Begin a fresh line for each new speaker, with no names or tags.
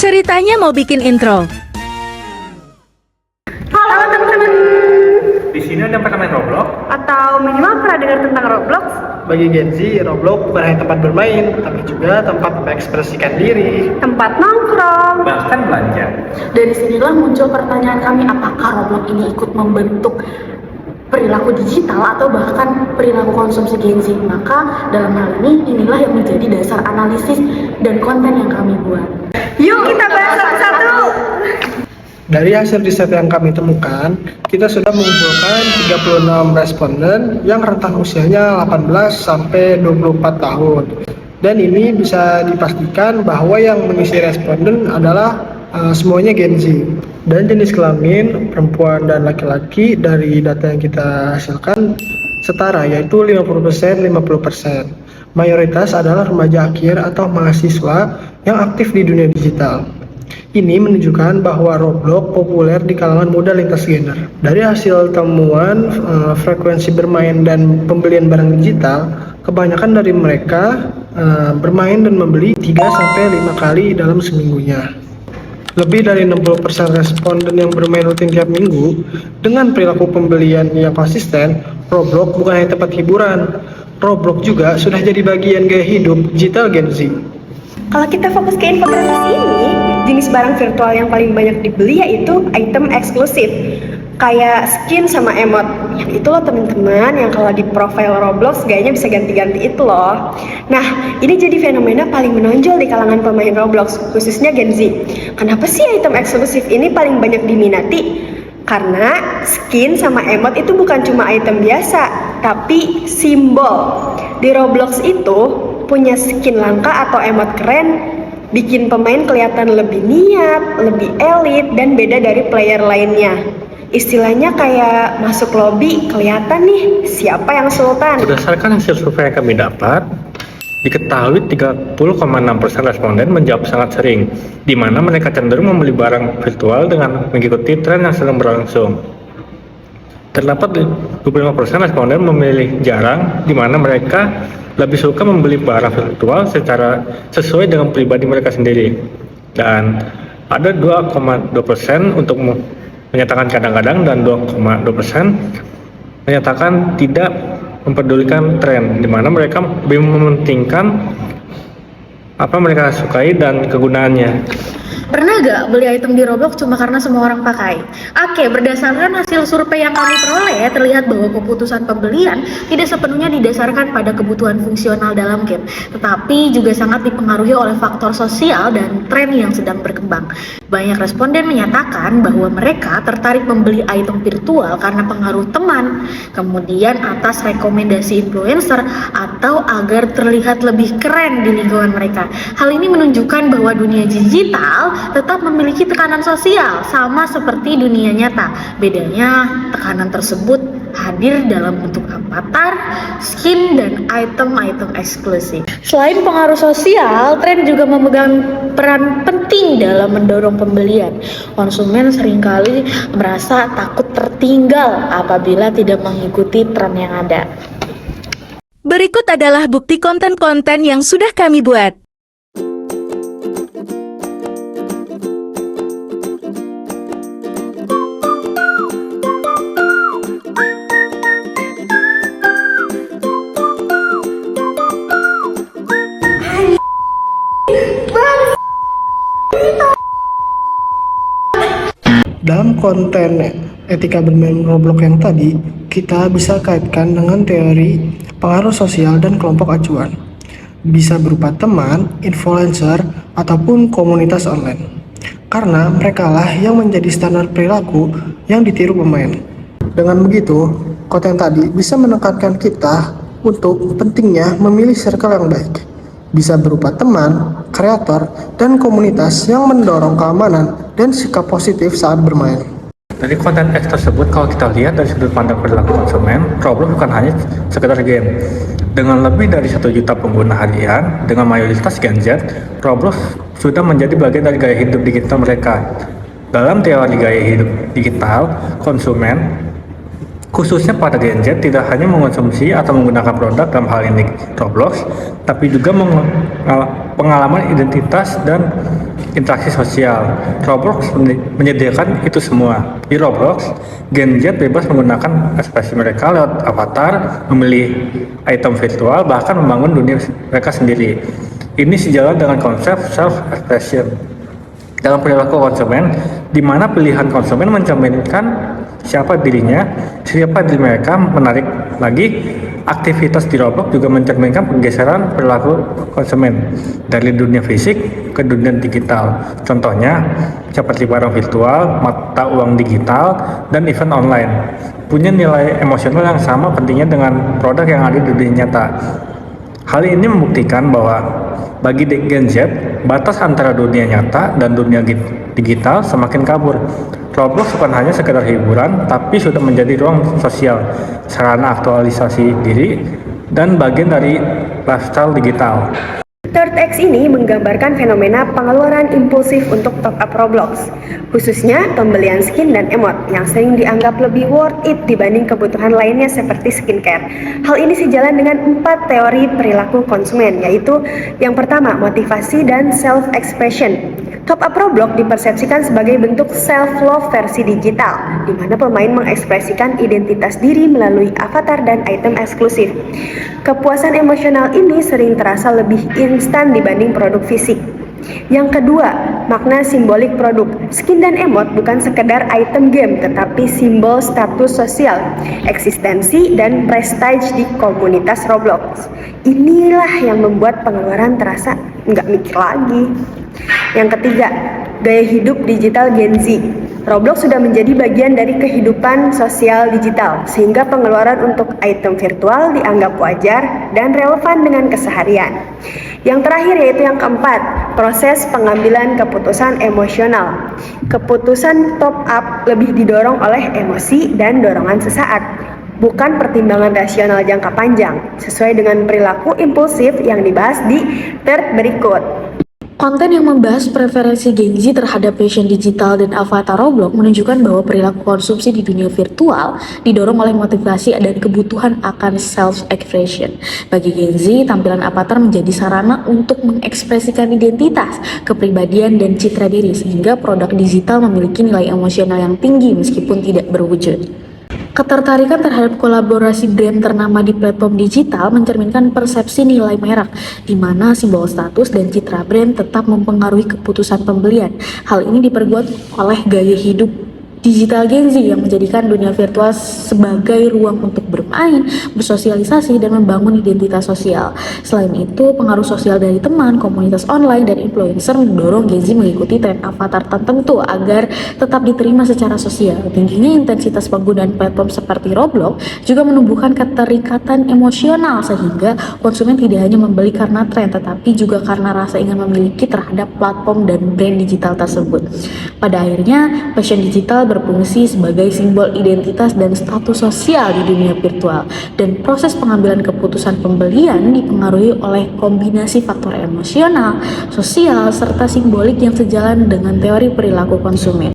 Ceritanya mau bikin intro.
Halo teman-teman.
Di sini ada pernah main Roblox?
Atau minimal pernah dengar tentang Roblox?
Bagi Gen Z, Roblox bukan hanya tempat bermain, tapi juga tempat mengekspresikan diri.
Tempat nongkrong.
Bahkan belanja.
Dari sinilah muncul pertanyaan kami, apakah Roblox ini ikut membentuk perilaku digital atau bahkan perilaku konsumsi Gen Z? Maka dalam hal ini, inilah yang menjadi dasar analisis dan konten yang kami buat.
Yuk kita bahas satu-satu.
Dari hasil riset yang kami temukan, kita sudah mengumpulkan 36 responden yang rentang usianya 18 sampai 24 tahun. Dan ini bisa dipastikan bahwa yang mengisi responden adalah semuanya Gen Z. Dan jenis kelamin perempuan dan laki-laki dari data yang kita hasilkan setara, yaitu 50%-50%. Mayoritas adalah remaja akhir atau mahasiswa yang aktif di dunia digital. Ini menunjukkan bahwa Roblox populer di kalangan muda lintas gender. Dari hasil temuan frekuensi bermain dan pembelian barang digital, kebanyakan dari mereka bermain dan membeli 3-5 kali dalam seminggunya. Lebih dari 60% responden yang bermain rutin tiap minggu. Dengan perilaku pembelian yang konsisten, Roblox bukan hanya tempat hiburan. Roblox juga sudah jadi bagian gaya hidup digital Gen Z.
Kalau kita fokus ke infografis ini, jenis barang virtual yang paling banyak dibeli yaitu item eksklusif. Kayak skin sama emot. Yang itu loh teman-teman, yang kalau di profile Roblox gayanya bisa ganti-ganti itu loh. Nah, ini jadi fenomena paling menonjol di kalangan pemain Roblox, khususnya Gen Z. Kenapa sih item eksklusif ini paling banyak diminati? Karena skin sama emot itu bukan cuma item biasa, tapi simbol. Di Roblox itu punya skin langka atau emot keren bikin pemain kelihatan lebih niat, lebih elit, dan beda dari player lainnya. Istilahnya kayak masuk lobby kelihatan nih siapa yang sultan.
Berdasarkan hasil survei yang kami dapat, diketahui 30,6% responden menjawab sangat sering, di mana mereka cenderung membeli barang virtual dengan mengikuti tren yang sedang berlangsung. Terdapat 25% responden memilih jarang, di mana mereka lebih suka membeli barang virtual secara sesuai dengan pribadi mereka sendiri. Dan ada 2,2% untuk menyatakan kadang-kadang dan 2,2% menyatakan tidak mempedulikan tren, di mana mereka lebih mementingkan apa mereka sukai dan kegunaannya.
Pernah gak beli item di Roblox cuma karena semua orang pakai? Oke, berdasarkan hasil survei yang kami peroleh, terlihat bahwa keputusan pembelian tidak sepenuhnya didasarkan pada kebutuhan fungsional dalam game, tetapi juga sangat dipengaruhi oleh faktor sosial dan tren yang sedang berkembang. Banyak responden menyatakan bahwa mereka tertarik membeli item virtual karena pengaruh teman, kemudian atas rekomendasi influencer, atau agar terlihat lebih keren di lingkungan mereka. Hal ini menunjukkan bahwa dunia digital tetap memiliki tekanan sosial sama seperti dunia nyata. Bedanya, tekanan tersebut hadir dalam bentuk avatar, skin, dan item-item eksklusif. Selain pengaruh sosial, tren juga memegang peran penting dalam mendorong pembelian. Konsumen seringkali merasa takut tertinggal apabila tidak mengikuti tren yang ada.
Berikut adalah bukti konten-konten yang sudah kami buat.
Dalam konten etika bermain Roblox yang tadi, kita bisa kaitkan dengan teori pengaruh sosial dan kelompok acuan. Bisa berupa teman, influencer, ataupun komunitas online. Karena merekalah yang menjadi standar perilaku yang ditiru pemain. Dengan begitu, konten tadi bisa menekankan kita untuk pentingnya memilih circle yang baik. Bisa berupa teman, kreator, dan komunitas yang mendorong keamanan dan sikap positif saat bermain.
Dari konten X tersebut, kalau kita lihat dari sudut pandang perilaku konsumen, Roblox bukan hanya sekedar game. Dengan lebih dari 1 juta pengguna harian, dengan mayoritas Gen Z, Roblox sudah menjadi bagian dari gaya hidup digital mereka. Dalam teori gaya hidup digital, Khususnya pada Gen Z tidak hanya mengonsumsi atau menggunakan produk dalam hal ini Roblox, tapi juga pengalaman identitas dan interaksi sosial. Roblox menyediakan itu semua. Di Roblox, Gen Z bebas menggunakan ekspresi mereka lewat avatar, memilih item virtual, bahkan membangun dunia mereka sendiri. Ini sejalan dengan konsep self-expression dalam perilaku konsumen, di mana pilihan konsumen mencerminkan siapa dirinya, siapa diri mereka. Menarik lagi, aktivitas di Roblox juga mencerminkan pergeseran perilaku konsumen dari dunia fisik ke dunia digital. Contohnya, seperti barang virtual, mata uang digital, dan event online punya nilai emosional yang sama pentingnya dengan produk yang ada di dunia nyata. Hal ini membuktikan bahwa bagi Gen Z, batas antara dunia nyata dan dunia digital semakin kabur. Roblox bukan hanya sekedar hiburan, tapi sudah menjadi ruang sosial, sarana aktualisasi diri, dan bagian dari lifestyle digital.
Third X ini menggambarkan fenomena pengeluaran impulsif untuk top up Roblox, khususnya pembelian skin dan emot yang sering dianggap lebih worth it dibanding kebutuhan lainnya seperti skincare. Hal ini sejalan dengan 4 teori perilaku konsumen, yaitu yang pertama, motivasi dan self-expression. Top up Roblox dipersepsikan sebagai bentuk self-love versi digital, di mana pemain mengekspresikan identitas diri melalui avatar dan item eksklusif. Kepuasan emosional ini sering terasa lebih instan dibanding produk fisik. Yang kedua, makna simbolik produk. Skin dan emot bukan sekedar item game, tetapi simbol status sosial, eksistensi, dan prestige di komunitas Roblox. Inilah yang membuat pengeluaran terasa nggak mikir lagi. Yang ketiga, gaya hidup digital Gen Z. Roblox sudah menjadi bagian dari kehidupan sosial digital, sehingga pengeluaran untuk item virtual dianggap wajar dan relevan dengan keseharian. Yang terakhir yaitu yang keempat, proses pengambilan keputusan emosional. Keputusan top up lebih didorong oleh emosi dan dorongan sesaat, bukan pertimbangan rasional jangka panjang, sesuai dengan perilaku impulsif yang dibahas di third berikut.
Konten yang membahas preferensi Gen Z terhadap fashion digital dan avatar Roblox menunjukkan bahwa perilaku konsumsi di dunia virtual didorong oleh motivasi dan kebutuhan akan self-expression. Bagi Gen Z, tampilan avatar menjadi sarana untuk mengekspresikan identitas, kepribadian, dan citra diri, sehingga produk digital memiliki nilai emosional yang tinggi meskipun tidak berwujud. Ketertarikan terhadap kolaborasi brand ternama di platform digital mencerminkan persepsi nilai merek, di mana simbol status dan citra brand tetap mempengaruhi keputusan pembelian. Hal ini diperkuat oleh gaya hidup digital Gen Z yang menjadikan dunia virtual sebagai ruang untuk bermain, bersosialisasi, dan membangun identitas sosial. Selain itu, pengaruh sosial dari teman, komunitas online, dan influencer mendorong Gen Z mengikuti tren avatar tertentu agar tetap diterima secara sosial. Tingginya intensitas penggunaan platform seperti Roblox juga menumbuhkan keterikatan emosional, sehingga konsumen tidak hanya membeli karena tren, tetapi juga karena rasa ingin memiliki terhadap platform dan brand digital tersebut. Pada akhirnya, fashion digital berfungsi sebagai simbol identitas dan status sosial di dunia virtual, dan proses pengambilan keputusan pembelian dipengaruhi oleh kombinasi faktor emosional, sosial, serta simbolik yang sejalan dengan teori perilaku konsumen.